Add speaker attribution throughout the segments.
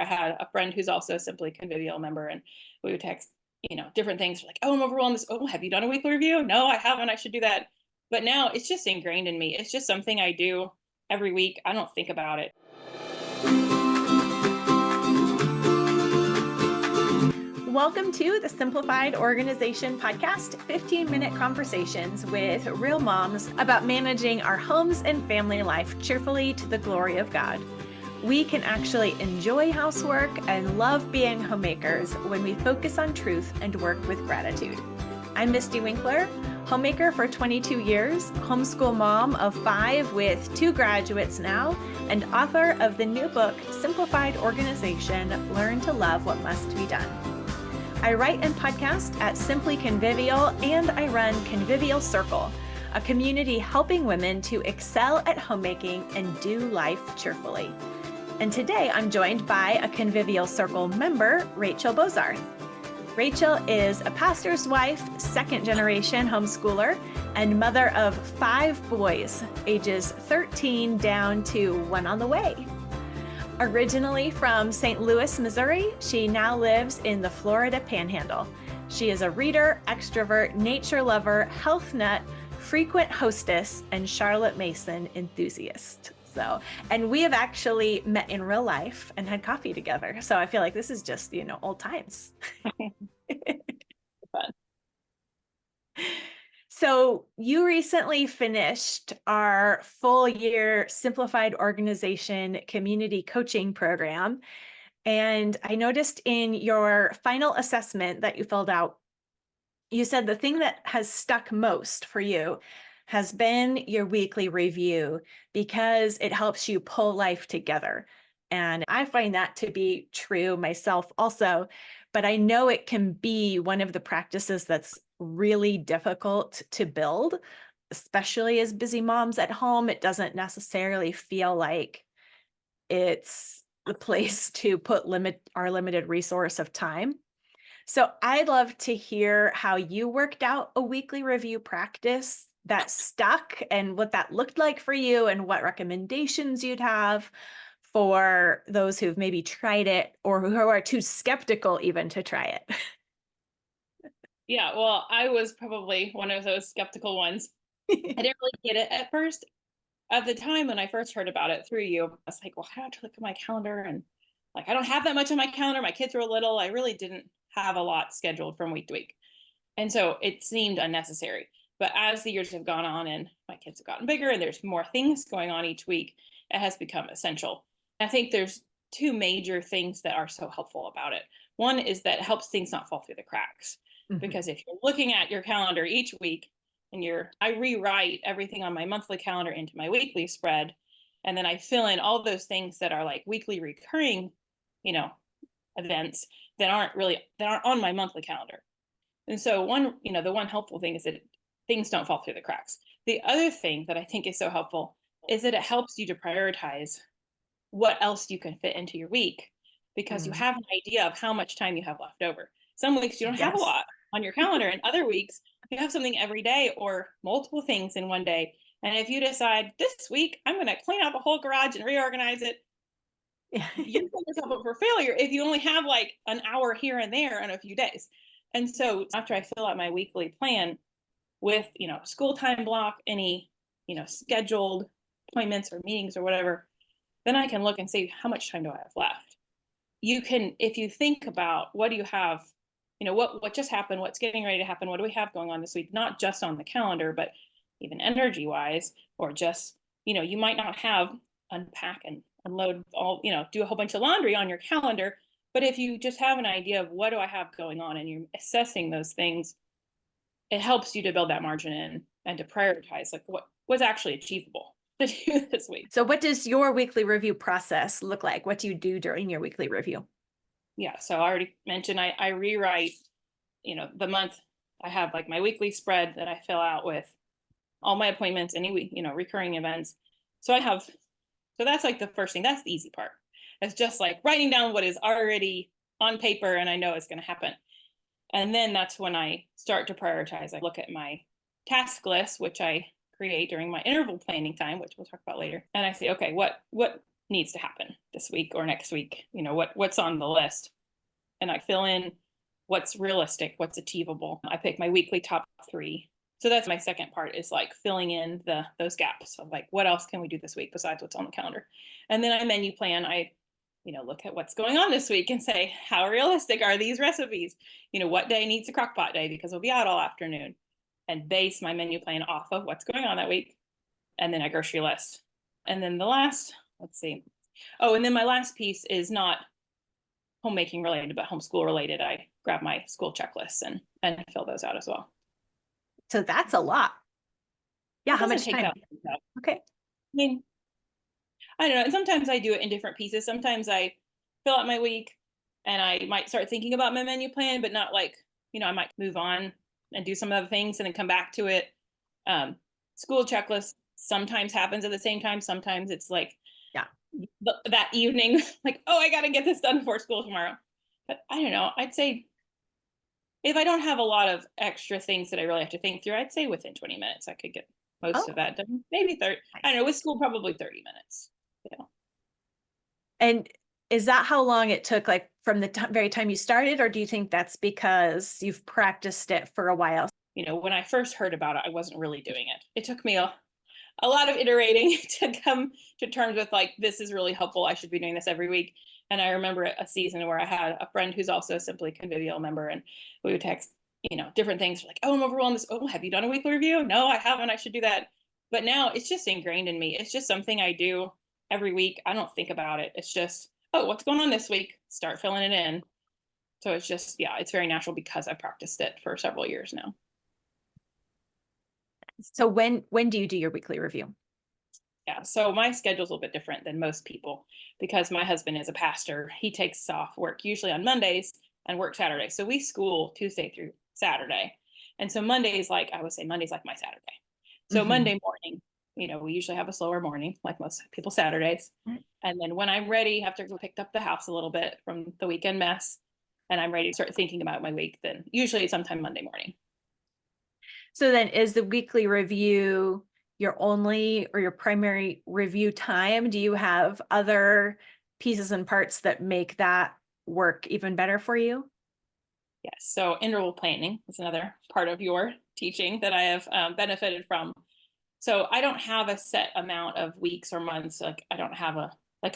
Speaker 1: I had a friend who's also a Simply Convivial member, and we would text, different things like, oh, I'm overwhelmed. Oh, have you done a weekly review? No, I haven't. I should do that. But now it's just ingrained in me. It's just something I do every week. I don't think about it.
Speaker 2: Welcome to the Simplified Organization Podcast, 15-minute conversations with real moms about managing our homes and family life cheerfully to the glory of God. We can actually enjoy housework and love being homemakers when we focus on truth and work with gratitude. I'm Mystie Winckler, homemaker for 22 years, homeschool mom of 5 with 2 graduates now, and author of the new book, Simplified Organization, Learn to Love What Must Be Done. I write and podcast at Simply Convivial, and I run Convivial Circle, a community helping women to excel at homemaking and do life cheerfully. And today I'm joined by a Convivial Circle member, Rachel Bozarth. Rachel is a pastor's wife, second-generation homeschooler, and mother of 5 boys, ages 13 down to 1 on the way. Originally from St. Louis, Missouri, she now lives in the Florida Panhandle. She is a reader, extrovert, nature lover, health nut, frequent hostess, and Charlotte Mason enthusiast. And we have actually met in real life and had coffee together. So I feel like this is just, old times.
Speaker 1: Fun.
Speaker 2: So you recently finished our full year Simplified Organization Community Coaching Program. And I noticed in your final assessment that you filled out, you said the thing that has stuck most for you has been your weekly review because it helps you pull life together. And I find that to be true myself also, but I know it can be one of the practices that's really difficult to build, especially as busy moms at home. It doesn't necessarily feel like it's the place to put our limited resource of time. So I'd love to hear how you worked out a weekly review practice that stuck and what that looked like for you and what recommendations you'd have for those who've maybe tried it or who are too skeptical even to try it.
Speaker 1: Yeah, well, I was probably one of those skeptical ones. I didn't really get it at first. At the time when I first heard about it through you, I was like, well, I have to look at my calendar, and I don't have that much on my calendar. My kids were little. I really didn't have a lot scheduled from week to week. And so it seemed unnecessary. But as the years have gone on and my kids have gotten bigger and there's more things going on each week, it has become essential. I think there's 2 major things that are so helpful about it. One is that it helps things not fall through the cracks. Because if you're looking at your calendar each week and I rewrite everything on my monthly calendar into my weekly spread, and then I fill in all those things that are like weekly recurring, events that aren't on my monthly calendar. And so the one helpful thing is that things don't fall through the cracks. The other thing that I think is so helpful is that it helps you to prioritize what else you can fit into your week, because you have an idea of how much time you have left over. Some weeks you don't have a lot on your calendar, and other weeks you have something every day or multiple things in one day. And if you decide this week, I'm going to clean out the whole garage and reorganize it, you set yourself up for failure if you only have like an hour here and there in a few days. And so after I fill out my weekly plan with, school time block, any, scheduled appointments or meetings or whatever, then I can look and see how much time do I have left. You can, if you think about what do you have, what just happened, what's getting ready to happen, what do we have going on this week, not just on the calendar, but even energy wise, or just, you might not have unpack and unload all, do a whole bunch of laundry on your calendar. But if you just have an idea of what do I have going on and you're assessing those things, it helps you to build that margin in and to prioritize like what was actually achievable to do this week.
Speaker 2: So what does your weekly review process look like? What do you do during your weekly review?
Speaker 1: Yeah, so I already mentioned I rewrite, the month. I have like my weekly spread that I fill out with all my appointments, any week, recurring events. So that's like the first thing. That's the easy part. It's just like writing down what is already on paper and I know it's going to happen. And then that's when I start to prioritize. I look at my task list, which I create during my interval planning time, which we'll talk about later. And I say, okay, what needs to happen this week or next week, what's on the list. And I fill in what's realistic, what's achievable. I pick my weekly top 3. So that's my second part, is like filling in those gaps of like, what else can we do this week besides what's on the calendar? And then I menu plan. I look at what's going on this week and say, how realistic are these recipes? What day needs a crock pot day because we'll be out all afternoon, and base my menu plan off of what's going on that week. And then I grocery list. And then let's see. Oh, and then my last piece is not homemaking related, but homeschool related. I grab my school checklists and fill those out as well.
Speaker 2: So that's a lot. Yeah. How much time? Okay.
Speaker 1: I mean, I don't know. And sometimes I do it in different pieces. Sometimes I fill out my week and I might start thinking about my menu plan, but not like, I might move on and do some other things and then come back to it. School checklist sometimes happens at the same time. Sometimes it's like, that evening, like, oh, I got to get this done before school tomorrow. But I don't know. I'd say if I don't have a lot of extra things that I really have to think through, I'd say within 20 minutes, I could get most of that done. Maybe 30. Nice. I don't know. With school, probably 30 minutes. Yeah.
Speaker 2: And is that how long it took, like from the very time you started, or do you think that's because you've practiced it for a while?
Speaker 1: When I first heard about it, I wasn't really doing it. It took me a lot of iterating to come to terms with like, this is really helpful. I should be doing this every week. And I remember a season where I had a friend who's also a Simply Convivial member, and we would text, different things like, oh, I'm overwhelmed. Oh, have you done a weekly review? No, I haven't. I should do that. But now it's just ingrained in me. It's just something I do every week. I don't think about it. It's just, oh, what's going on this week? Start filling it in. So it's just, it's very natural because I practiced it for several years now.
Speaker 2: So when do you do your weekly review?
Speaker 1: Yeah, so my schedule's a little bit different than most people because my husband is a pastor. He takes off work usually on Mondays and work Saturdays. So we school Tuesday through Saturday. And so Monday's like my Saturday. So Monday morning, we usually have a slower morning, like most people Saturdays. And then when I'm ready, after I picked up the house a little bit from the weekend mess, and I'm ready to start thinking about my week, then usually sometime Monday morning.
Speaker 2: So then is the weekly review your only or your primary review time? Do you have other pieces and parts that make that work even better for you?
Speaker 1: Yes. So interval planning is another part of your teaching that I have benefited from. So I don't have a set amount of weeks or months. Like I don't have a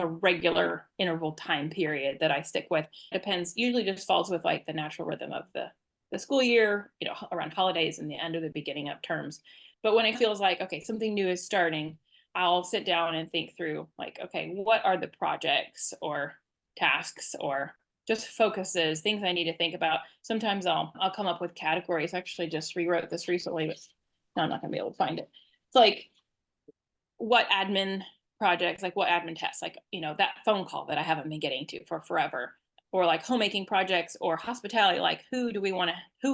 Speaker 1: regular interval time period that I stick with. It depends. Usually just falls with like the natural rhythm of the school year, around holidays and the end or the beginning of terms. But when it feels like, okay, something new is starting, I'll sit down and think through like, okay, what are the projects or tasks or just focuses, things I need to think about. Sometimes I'll come up with categories. I actually just rewrote this recently, but now I'm not gonna be able to find it. It's like what admin projects, like what admin tests, like, that phone call that I haven't been getting to for forever, or like homemaking projects or hospitality, like who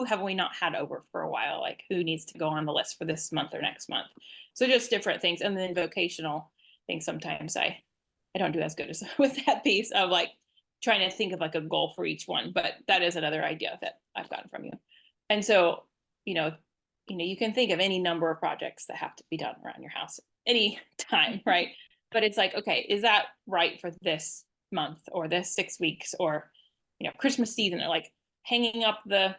Speaker 1: have we not had over for a while? Like who needs to go on the list for this month or next month? So just different things. And then vocational things. Sometimes I don't do as good as with that piece of like trying to think of like a goal for each one, but that is another idea that I've gotten from you. And so, you can think of any number of projects that have to be done around your house any time, right? But it's like, okay, is that right for this month or this 6 weeks or, Christmas season, or like hanging up the,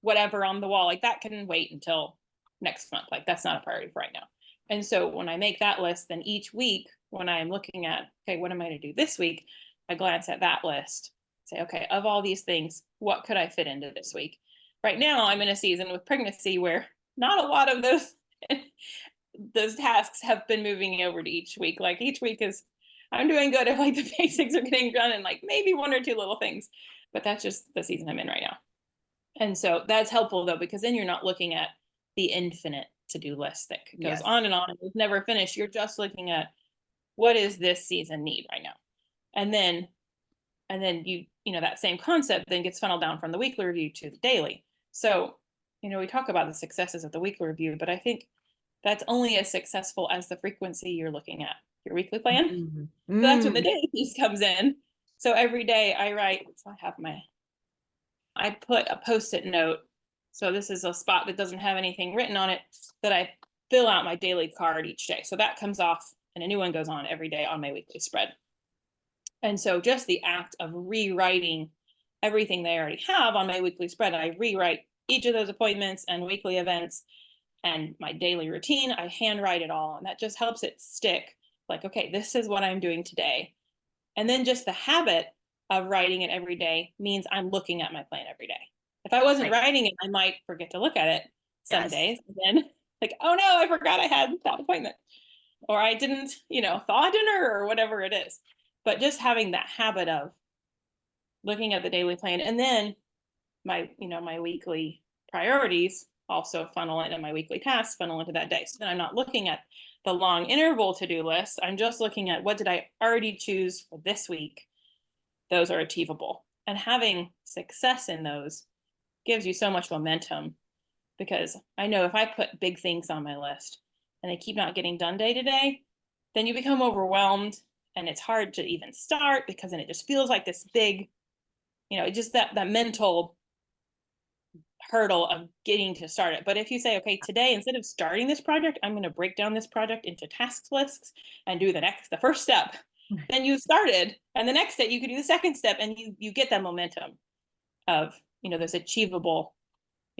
Speaker 1: whatever on the wall, like that can wait until next month. Like that's not a priority for right now. And so when I make that list, then each week when I'm looking at, okay, what am I going to do this week? I glance at that list, say, okay, of all these things, what could I fit into this week? Right now, I'm in a season with pregnancy where not a lot of those tasks have been moving over to each week. Like each week I'm doing good if like the basics are getting done and like maybe one or two little things, but that's just the season I'm in right now. And so that's helpful though, because then you're not looking at the infinite to-do list that goes on and it's never finished. You're just looking at what is this season need right now. And then that same concept then gets funneled down from the weekly review to the daily. So, we talk about the successes of the weekly review, but I think that's only as successful as the frequency you're looking at your weekly plan. So that's when the daily piece comes in. So every day I write, I put a Post-it note. So this is a spot that doesn't have anything written on it that I fill out my daily card each day. So that comes off and a new one goes on every day on my weekly spread. And so just the act of rewriting everything they already have on my weekly spread, I rewrite each of those appointments and weekly events and my daily routine. I handwrite it all, and that just helps it stick. Like, okay, this is what I'm doing today. And then just the habit of writing it every day means I'm looking at my plan every day. If I wasn't writing it, I might forget to look at it some days. And then like, oh no, I forgot I had that appointment. Or I didn't, thaw dinner or whatever it is. But just having that habit of looking at the daily plan, and then my weekly priorities also funnel into my weekly tasks, funnel into that day. So then I'm not looking at the long interval to-do list. I'm just looking at what did I already choose for this week. Those are achievable. And having success in those gives you so much momentum, because I know if I put big things on my list and they keep not getting done day to day, then you become overwhelmed and it's hard to even start, because then it just feels like this big, just that mental hurdle of getting to start it. But if you say, okay, today, instead of starting this project, I'm going to break down this project into task lists and do the first step, then you started, and the next step you could do the second step, and you get that momentum of, this achievable.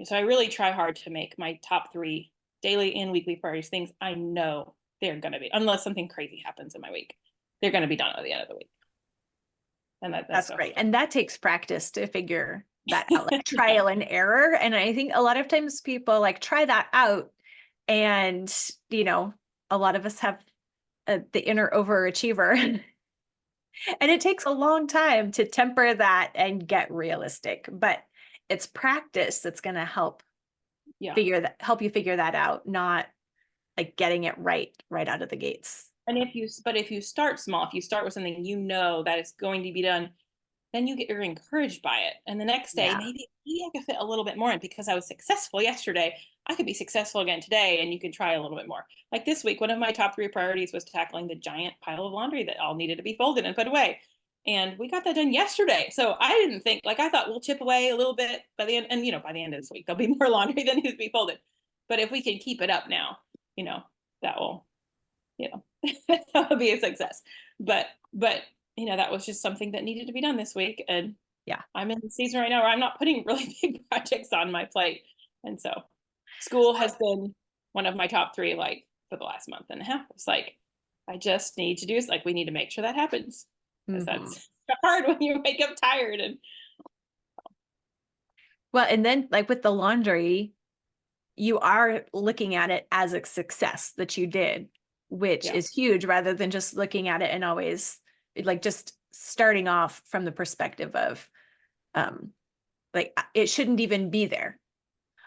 Speaker 1: So I really try hard to make my top 3 daily and weekly priorities things I know they're going to be, unless something crazy happens in my week, they're going to be done at the end of the week. And that's so
Speaker 2: great. And that takes practice to figure that out, like trial and error. And I think a lot of times people like try that out, and a lot of us have the inner overachiever and it takes a long time to temper that and get realistic, but it's practice that's going to help you figure that out, not like getting it right out of the gates.
Speaker 1: And if you start small, if you start with something that is going to be done, then you're encouraged by it. And the next day, maybe I could fit a little bit more in, because I was successful yesterday. I could be successful again today, and you can try a little bit more. Like this week, one of my top 3 priorities was tackling the giant pile of laundry that all needed to be folded and put away. And we got that done yesterday. So I didn't think, I thought we'll chip away a little bit by the end. And, by the end of this week, there'll be more laundry that needs to be folded. But if we can keep it up now, that will, that will be a success. But that was just something that needed to be done this week. And I'm in the season right now where I'm not putting really big projects on my plate. And so school has been one of my top 3, for the last month and a half. It's I just need to do this. We need to make sure that happens. Because that's hard when you wake up tired. And
Speaker 2: well, and then with the laundry, you are looking at it as a success that you did, which is huge, rather than just looking at it and always just starting off from the perspective of it shouldn't even be there.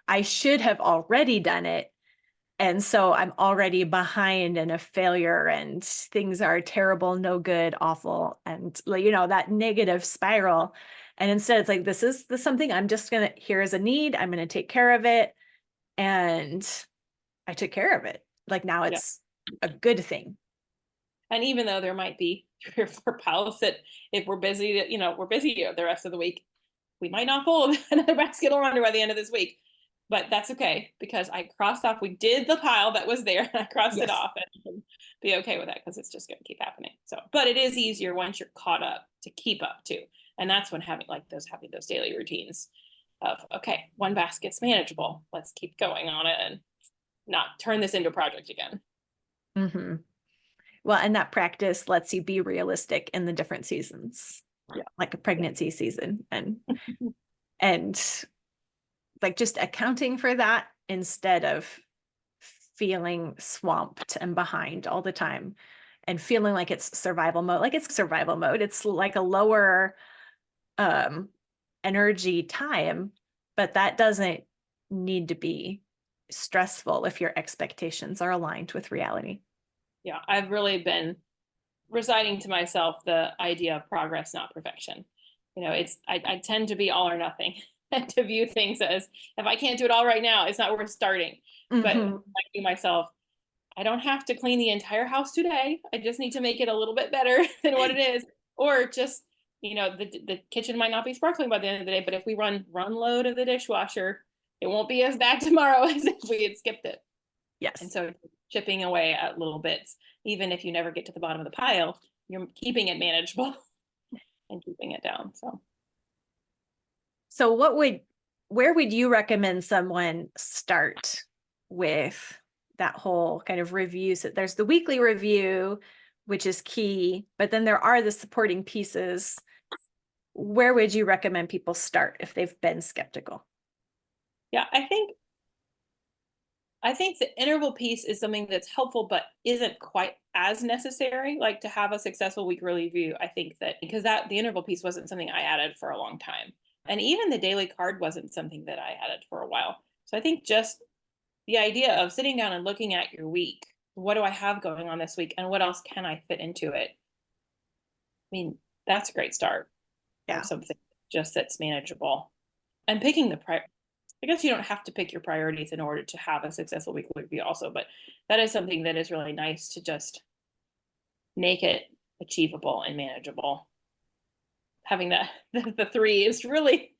Speaker 2: I should have already done it. And so I'm already behind and a failure, and things are terrible, no good, awful. And that negative spiral. And instead it's this is something I'm just going to, here is a need, I'm going to take care of it. And I took care of it. Now it's a good thing.
Speaker 1: And even though there might be 3 or 4 piles that, if we're busy, we're busy the rest of the week, we might not fold another basket of laundry by the end of this week. But that's okay, because I crossed off, we did the pile that was there, and I crossed it off, and I can be okay with that, because it's just going to keep happening. So, but it is easier once you're caught up to keep up too. And that's when having those daily routines of, okay, one basket's manageable. Let's keep going on it and not turn this into a project again.
Speaker 2: Mm-hmm. Well, and that practice lets you be realistic in the different seasons, like a pregnancy season, and just accounting for that instead of feeling swamped and behind all the time and feeling like it's survival mode. It's survival mode. It's a lower energy time, but that doesn't need to be stressful if your expectations are aligned with reality.
Speaker 1: Yeah, I've really been reciting to myself the idea of progress, not perfection. I tend to be all or nothing, and to view things as, if I can't do it all right now, it's not worth starting. But I do myself, I don't have to clean the entire house today. I just need to make it a little bit better than what it is. Or just, the kitchen might not be sparkling by the end of the day, but if we run load of the dishwasher, it won't be as bad tomorrow as if we had skipped it.
Speaker 2: Yes.
Speaker 1: And so chipping away at little bits. Even if you never get to the bottom of the pile, you're keeping it manageable and keeping it down.
Speaker 2: So where would you recommend someone start with that whole kind of review? So there's the weekly review, which is key, but then there are the supporting pieces. Where would you recommend people start if they've been skeptical?
Speaker 1: Yeah, I think the interval piece is something that's helpful, but isn't quite as necessary. Like to have a successful week review, I think that because the interval piece wasn't something I added for a long time. And even the daily card wasn't something that I added for a while. So I think just the idea of sitting down and looking at your week, what do I have going on this week and what else can I fit into it? I mean, that's a great start
Speaker 2: Yeah.
Speaker 1: of something just that's manageable. And picking I guess you don't have to pick your priorities in order to have a successful weekly review also, but that is something that is really nice to just make it achievable and manageable. Having the three is really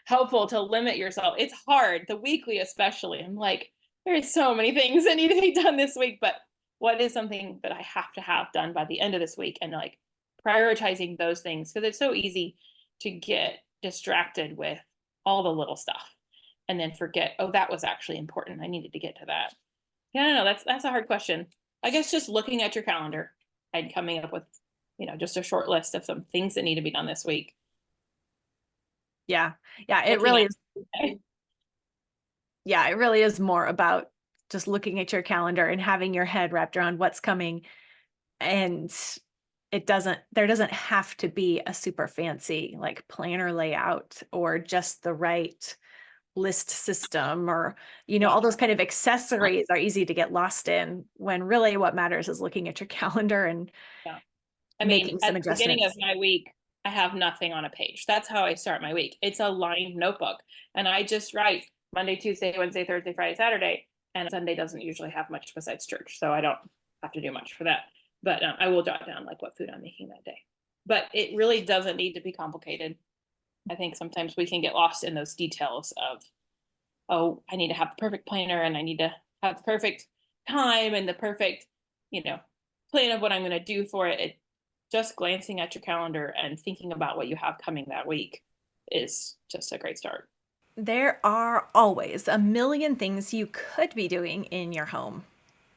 Speaker 1: helpful to limit yourself. It's hard, the weekly especially. I'm like, there's so many things that need to be done this week, but what is something that I have to have done by the end of this week? And like prioritizing those things, because it's so easy to get distracted with all the little stuff and then forget, oh, that was actually important. I needed to get to that. Yeah, I don't know. That's a hard question. I guess just looking at your calendar and coming up with, just a short list of some things that need to be done this week.
Speaker 2: Yeah. Yeah. It really is. Yeah. It really is more about just looking at your calendar and having your head wrapped around what's coming. And there doesn't have to be a super fancy like planner layout or just the right list system or, all those kind of accessories are easy to get lost in when really what matters is looking at your calendar and
Speaker 1: Yeah. I mean,
Speaker 2: making
Speaker 1: at
Speaker 2: some
Speaker 1: the beginning of
Speaker 2: adjustments.
Speaker 1: my week, I have nothing on a page. That's how I start my week. It's a lined notebook. And I just write Monday, Tuesday, Wednesday, Thursday, Friday, Saturday. And Sunday doesn't usually have much besides church. So I don't have to do much for that. But I will jot down like what food I'm making that day. But it really doesn't need to be complicated. I think sometimes we can get lost in those details of, oh, I need to have the perfect planner and I need to have the perfect time and the perfect, plan of what I'm going to do for it. Just glancing at your calendar and thinking about what you have coming that week is just a great start.
Speaker 2: There are always a million things you could be doing in your home.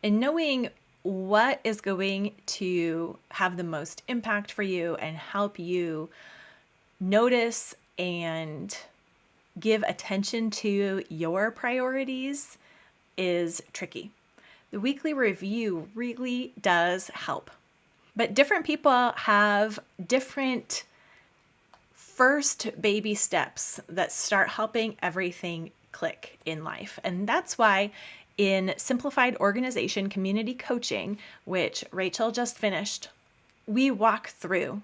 Speaker 2: And knowing what is going to have the most impact for you and help you notice and give attention to your priorities is tricky. The weekly review really does help. But different people have different first baby steps that start helping everything click in life. And that's why in Simplified Organization Community Coaching, which Rachel just finished, we walk through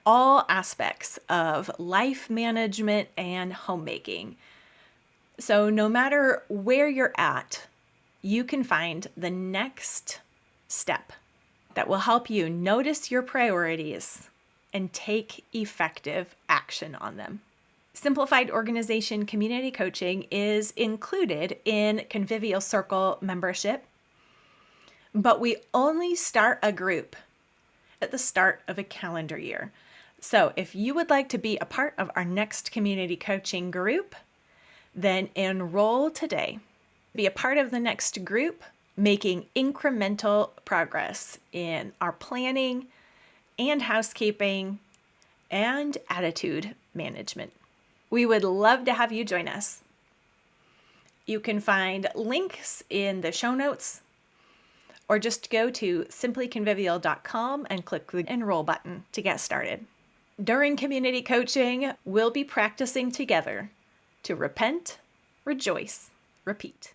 Speaker 2: all aspects of life management and homemaking. So no matter where you're at, you can find the next step that will help you notice your priorities and take effective action on them. Simplified Organization Community Coaching is included in Convivial Circle membership, but we only start a group at the start of a calendar year. So if you would like to be a part of our next community coaching group, then enroll today. Be a part of the next group, making incremental progress in our planning and housekeeping and attitude management. We would love to have you join us. You can find links in the show notes or just go to simplyconvivial.com and click the enroll button to get started. During community coaching, we'll be practicing together to repent, rejoice, repeat.